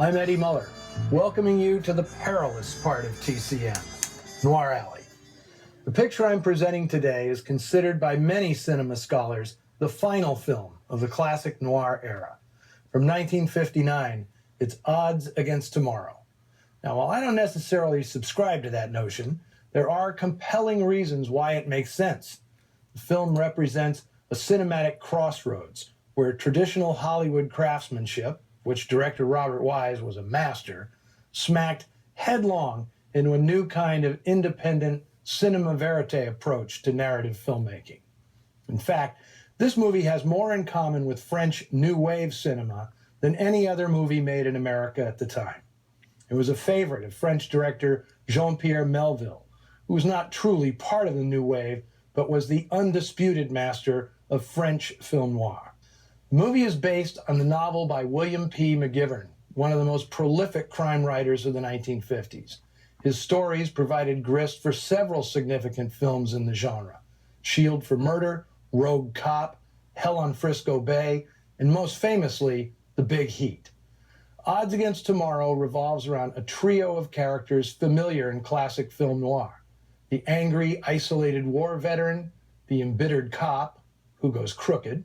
I'm Eddie Muller, welcoming you to the perilous part of TCM, Noir Alley. The picture I'm presenting today is considered by many cinema scholars the final film of the classic noir era. From 1959, it's Odds Against Tomorrow. Now, while I don't necessarily subscribe to that notion, there are compelling reasons why it makes sense. The film represents a cinematic crossroads where traditional Hollywood craftsmanship, which director Robert Wise was a master, smacked headlong into a new kind of independent cinema verite approach to narrative filmmaking. In fact, this movie has more in common with French New Wave cinema than any other movie made in America at the time. It was a favorite of French director Jean-Pierre Melville, who was not truly part of the New Wave, but was the undisputed master of French film noir. The movie is based on the novel by William P. McGivern, one of the most prolific crime writers of the 1950s. His stories provided grist for several significant films in the genre: Shield for Murder, Rogue Cop, Hell on Frisco Bay, and most famously, The Big Heat. Odds Against Tomorrow revolves around a trio of characters familiar in classic film noir: the angry, isolated war veteran, the embittered cop, who goes crooked,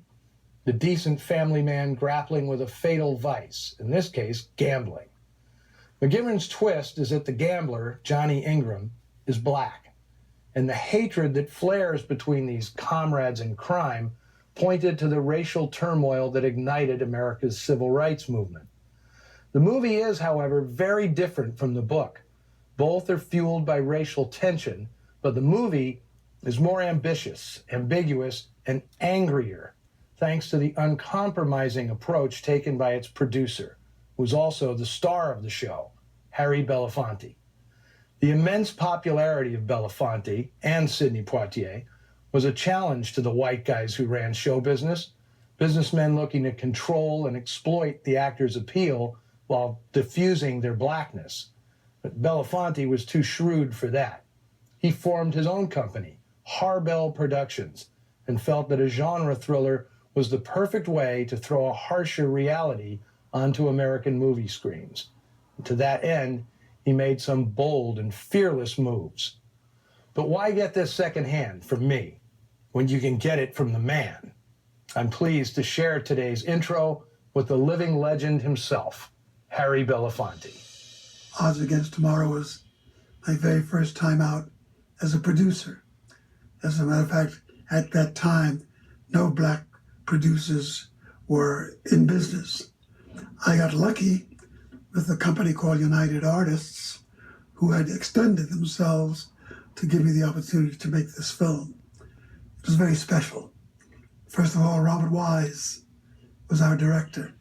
the decent family man grappling with a fatal vice, in this case, gambling. McGivern's twist is that the gambler, Johnny Ingram, is black, and the hatred that flares between these comrades in crime pointed to the racial turmoil that ignited America's civil rights movement. The movie is, however, very different from the book. Both are fueled by racial tension, but the movie is more ambitious, ambiguous, and angrier, thanks to the uncompromising approach taken by its producer, who was also the star of the show, Harry Belafonte. The immense popularity of Belafonte and Sidney Poitier was a challenge to the white guys who ran show business, businessmen looking to control and exploit the actors' appeal while diffusing their blackness. But Belafonte was too shrewd for that. He formed his own company, Harbell Productions, and felt that a genre thriller was the perfect way to throw a harsher reality onto American movie screens. And to that end, he made some bold and fearless moves. But why get this secondhand from me when you can get it from the man? I'm pleased to share today's intro with the living legend himself, Harry Belafonte. Odds Against Tomorrow was my very first time out as a producer. As a matter of fact, at that time, no black producers were in business. I got lucky with a company called United Artists, who had extended themselves to give me the opportunity to make this film. It was very special. First of all, Robert Wise was our director.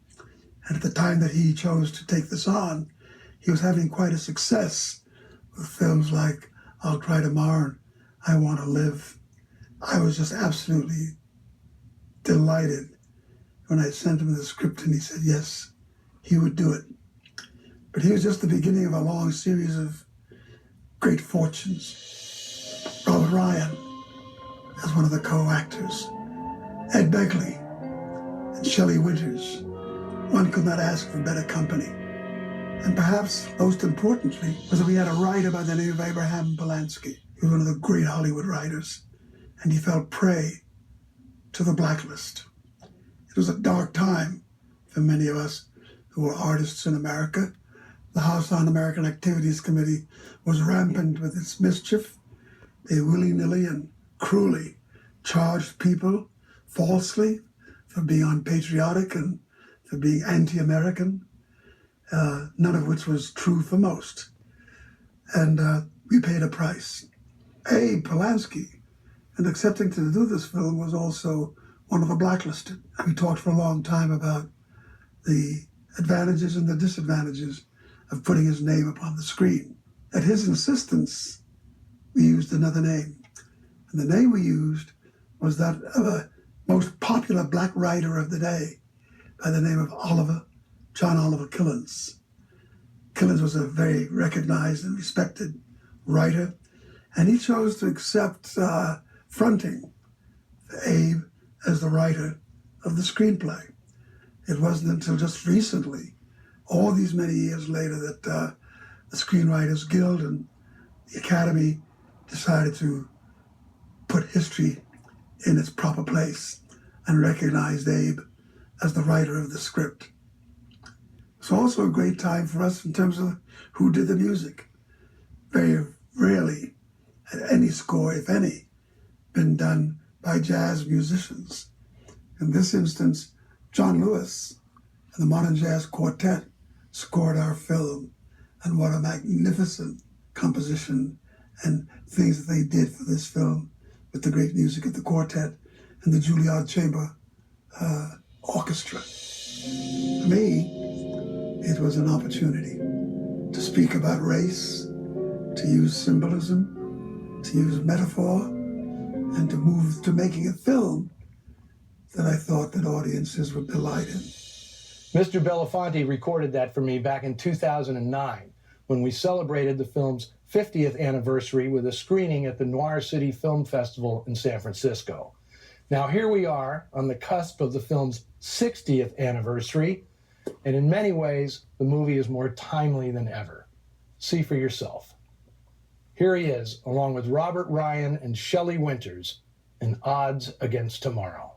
And at the time that he chose to take this on, he was having quite a success with films like I'll Cry Tomorrow and I Want to Live. I was just absolutely delighted when I sent him the script and he said yes, he would do it. But he was just the beginning of a long series of great fortunes. Robert Ryan as one of the co-actors, Ed Begley and Shelley Winters. One could not ask for better company. And perhaps most importantly was that we had a writer by the name of Abraham Polanski. He was one of the great Hollywood writers, and he fell prey to the blacklist. It was a dark time for many of us who were artists in America. The House Un-American Activities Committee was rampant with its mischief. They willy-nilly and cruelly charged people falsely for being unpatriotic and for being anti-American, none of which was true for most. And we paid a price. Polanski, in accepting to do this film, was also one of the blacklisted. We talked for a long time about the advantages and the disadvantages of putting his name upon the screen. At his insistence, we used another name. And the name we used was that of a most popular black writer of the day by the name of John Oliver Killens. Killens was a very recognized and respected writer, and he chose to accept fronting for Abe as the writer of the screenplay. It wasn't until just recently all these many years later that the Screenwriters Guild and the Academy decided to put history in its proper place and recognized Abe as the writer of the script. It's also a great time for us in terms of who did the music. Very rarely had any score, if any, been done by jazz musicians. In this instance, John Lewis and the Modern Jazz Quartet scored our film, and what a magnificent composition and things that they did for this film with the great music of the quartet and the Juilliard Chamber Orchestra. For me, it was an opportunity to speak about race, to use symbolism, to use metaphor, and to move to making a film that I thought that audiences would delight in. Mr. Belafonte recorded that for me back in 2009 when we celebrated the film's 50th anniversary with a screening at the Noir City Film Festival in San Francisco. Now here we are on the cusp of the film's 60th anniversary, and in many ways, the movie is more timely than ever. See for yourself. Here he is, along with Robert Ryan and Shelley Winters, in Odds Against Tomorrow.